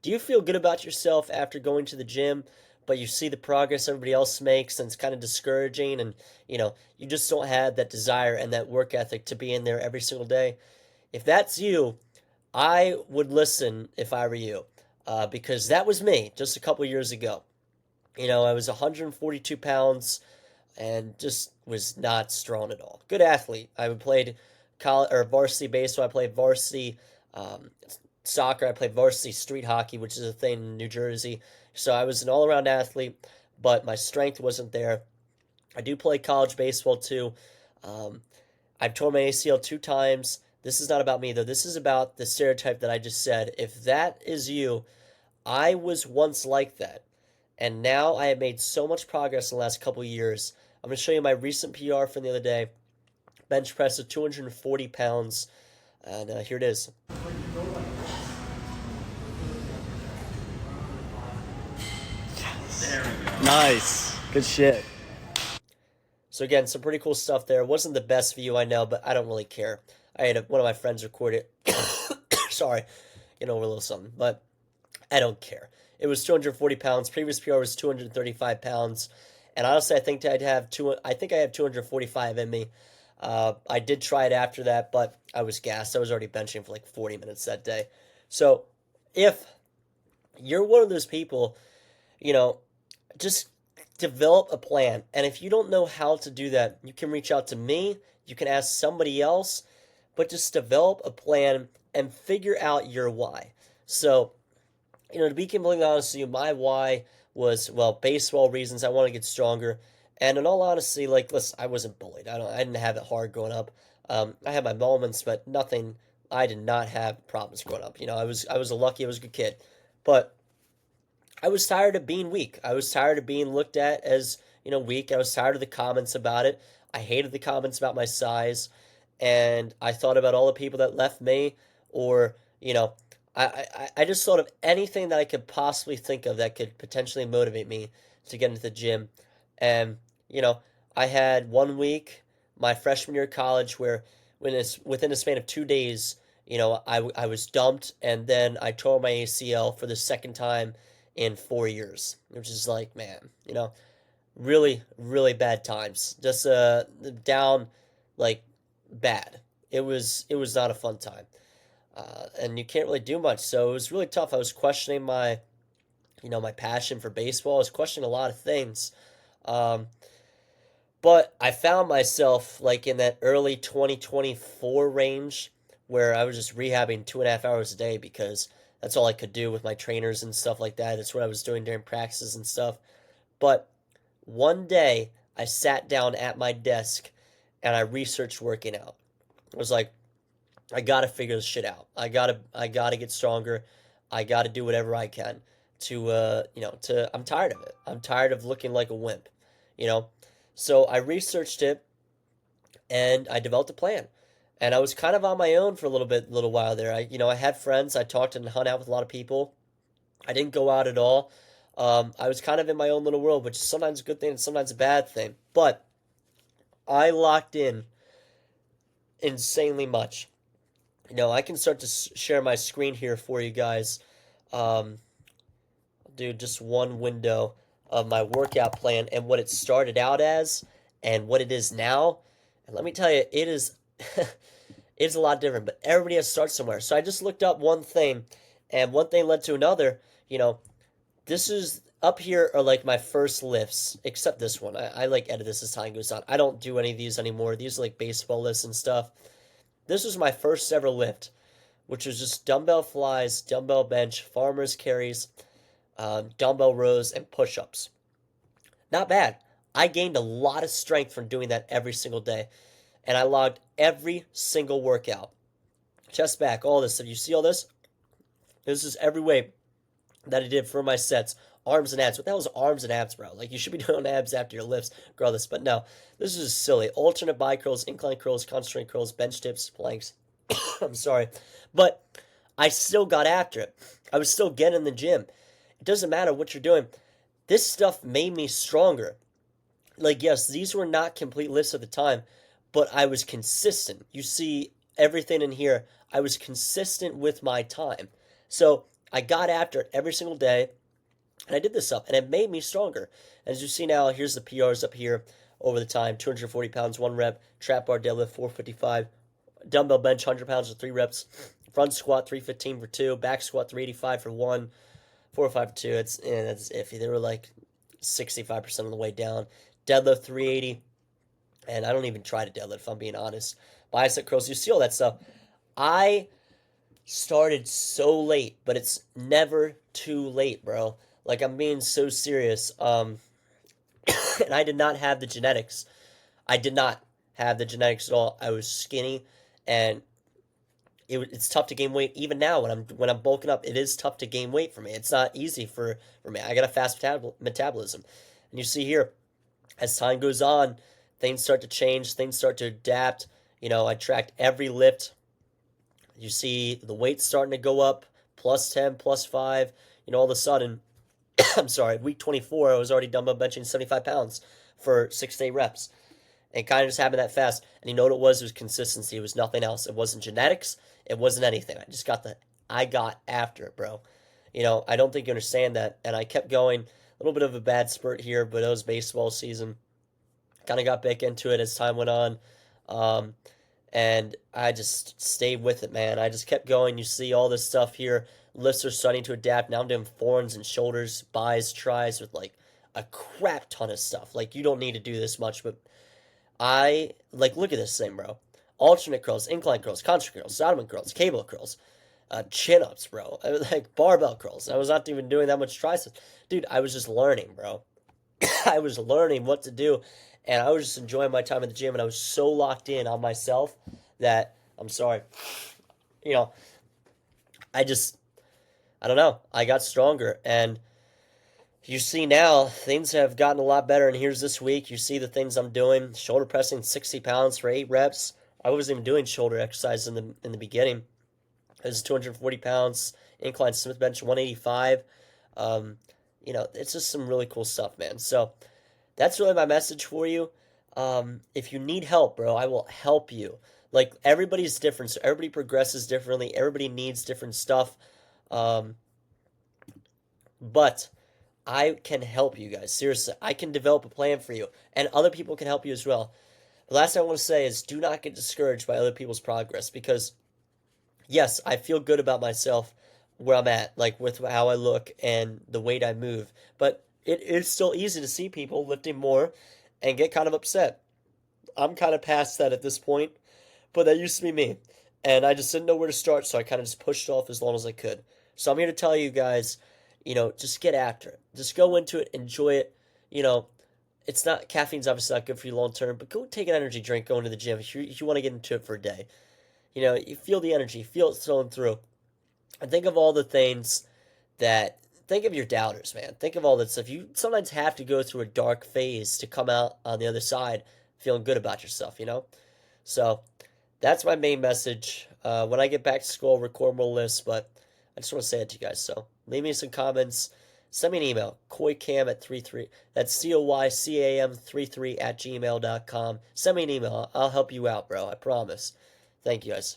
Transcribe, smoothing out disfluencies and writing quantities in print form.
Do you feel good about yourself after going to the gym, but you see the progress everybody else makes and it's kind of discouraging and, you just don't have that desire and that work ethic to be in there every single day? If that's you, I would listen if I were you, because that was me just a couple years ago. I was 142 pounds and just was not strong at all. Good athlete. I played college or varsity baseball. I played varsity um, soccer. I played varsity street hockey, which is a thing in New Jersey. So I was an all-around athlete, but my strength wasn't there. I do play college baseball too. Um, I've torn my ACL 2 times. This is not about me though. This is about the stereotype that I just said. If that is you, I was once like that. And now I have made so much progress in the last couple of years. I'm going to show you my recent PR from the other day. Bench press of 240 pounds. And here it is. Nice. Good shit. So again, some pretty cool stuff there. It wasn't the best view, I know, but I don't really care. I had one of my friends record it. Sorry, over a little something, but I don't care. It was 240 pounds. Previous PR was 235 pounds, and honestly, I think I'd have two. I think I have 245 in me. I did try it after that, but I was gassed. I was already benching for like 40 minutes that day. So if you're one of those people, you know, just develop a plan. And if you don't know how to do that, you can reach out to me. You can ask somebody else, but just develop a plan and figure out your why. So, to be completely honest with you, my why was, well, baseball reasons. I want to get stronger. And in all honesty, like, listen, I wasn't bullied. I didn't have it hard growing up. I had my moments, but nothing. I did not have problems growing up. I was I was a good kid, but I was tired of being weak. I was tired of being looked at as, weak. I was tired of the comments about it. I hated the comments about my size. And I thought about all the people that left me, or, I just thought of anything that I could possibly think of that could potentially motivate me to get into the gym. And, I had one week, my freshman year of college, where within a span of 2 days, I was dumped, and then I tore my ACL for the second time in 4 years, which is like, man, really, really bad times. Just down, like, bad. It was not a fun time, and you can't really do much. So it was really tough. I was questioning my passion for baseball. I was questioning a lot of things, um, but I found myself like in that early 2024 range where I was just rehabbing 2.5 hours a day because that's all I could do with my trainers and stuff like that. That's what I was doing during practices and stuff. But one day I sat down at my desk and I researched working out. I was like, I gotta figure this shit out. I gotta get stronger. I gotta do whatever I can I'm tired of it. I'm tired of looking like a wimp, you know. So I researched it and I developed a plan. And I was kind of on my own for a little while there. I had friends. I talked and hung out with a lot of people. I didn't go out at all. I was kind of in my own little world, which is sometimes a good thing and sometimes a bad thing. But I locked in insanely much. I can start to share my screen here for you guys. Um, I'll do just one window of my workout plan and what it started out as and what it is now. And let me tell you, it is it's a lot different, but everybody has to start somewhere. So I just looked up one thing, and one thing led to another. This is up here are like my first lifts, except this one. I like edit this as time goes on. I don't do any of these anymore. These are like baseball lifts and stuff. This was my first ever lift, which was just dumbbell flies, dumbbell bench, farmer's carries, dumbbell rows, and push-ups. Not bad. I gained a lot of strength from doing that every single day, and I logged every single workout. Chest back, all this. If you see all this, this is every weight that I did for my sets. Arms and abs. What the hell is arms and abs, bro? Like, you should be doing abs after your lifts, regardless. But no, this is just silly. Alternate bi curls, incline curls, concentrated curls, bench dips, planks. I'm sorry. But I still got after it. I was still getting in the gym. It doesn't matter what you're doing. This stuff made me stronger. Like, yes, these were not complete lifts at the time, but I was consistent. You see everything in here. I was consistent with my time. So I got after it every single day, and I did this stuff, and it made me stronger. As you see now, here's the PRs up here over the time: 240 pounds, 1 rep, trap bar deadlift, 455, dumbbell bench, 100 pounds for 3 reps, front squat, 315 for 2, back squat, 385 for 1, 405 for 2. That's iffy. They were like 65% of the way down. Deadlift, 380, and I don't even try to deadlift, if I'm being honest. Bicep curls, you see all that stuff. I started so late, but it's never too late, bro. Like, I'm being so serious. And I did not have the genetics. I did not have the genetics at all. I was skinny, and it's tough to gain weight. Even now, when I'm bulking up, it is tough to gain weight for me. It's not easy for me. I got a fast metabolism, and you see here, as time goes on, things start to change. Things start to adapt. I tracked every lift. You see the weight starting to go up, plus 10, plus 5. All of a sudden, I'm sorry, week 24, I was already dumbbell benching 75 pounds for 6 to 8 reps. And it kind of just happened that fast. And you know what it was? It was consistency. It was nothing else. It wasn't genetics. It wasn't anything. I got after it, bro. I don't think you understand that. And I kept going. A little bit of a bad spurt here, but it was baseball season. Kind of got back into it as time went on. Um, and I just stayed with it, man. I just kept going. You see all this stuff here. Lifts are starting to adapt. Now I'm doing forearms and shoulders, buys, tries with like a crap ton of stuff. Like, you don't need to do this much, but look at this thing, bro. Alternate curls, incline curls, concentric curls, Solomon curls, cable curls, chin ups, bro. Like barbell curls. I was not even doing that much triceps. Dude, I was just learning, bro. I was learning what to do, and I was just enjoying my time at the gym, and I was so locked in on myself that, I'm sorry, you know, I just, I don't know, I got stronger, and you see now, things have gotten a lot better, and here's this week, you see the things I'm doing, shoulder pressing 60 pounds for 8 reps. I wasn't even doing shoulder exercise in the beginning. This is 240 pounds, incline Smith bench 185. Um, it's just some really cool stuff, man. So that's really my message for you. If you need help, bro, I will help you. Like, everybody's different, so everybody progresses differently. Everybody needs different stuff. Um, but I can help you guys. Seriously, I can develop a plan for you, and other people can help you as well. The last thing I want to say is, do not get discouraged by other people's progress, because yes, I feel good about myself where I'm at, like with how I look and the weight I move. But it is still easy to see people lifting more and get kind of upset. I'm kind of past that at this point, but that used to be me. And I just didn't know where to start, so I kind of just pushed off as long as I could. So I'm here to tell you guys, just get after it. Just go into it, enjoy it. You know, it's not, caffeine's obviously not good for you long term, but go take an energy drink going to the gym if you want to get into it for a day. You feel the energy, feel it flowing through. And think of all the things think of your doubters, man. Think of all that stuff. You sometimes have to go through a dark phase to come out on the other side feeling good about yourself. So that's my main message. When I get back to school, I'll record more lists, but I just want to say it to you guys. So leave me some comments. Send me an email, coycam@33. That's COYCAM33 @gmail.com. Send me an email. I'll help you out, bro. I promise. Thank you, guys.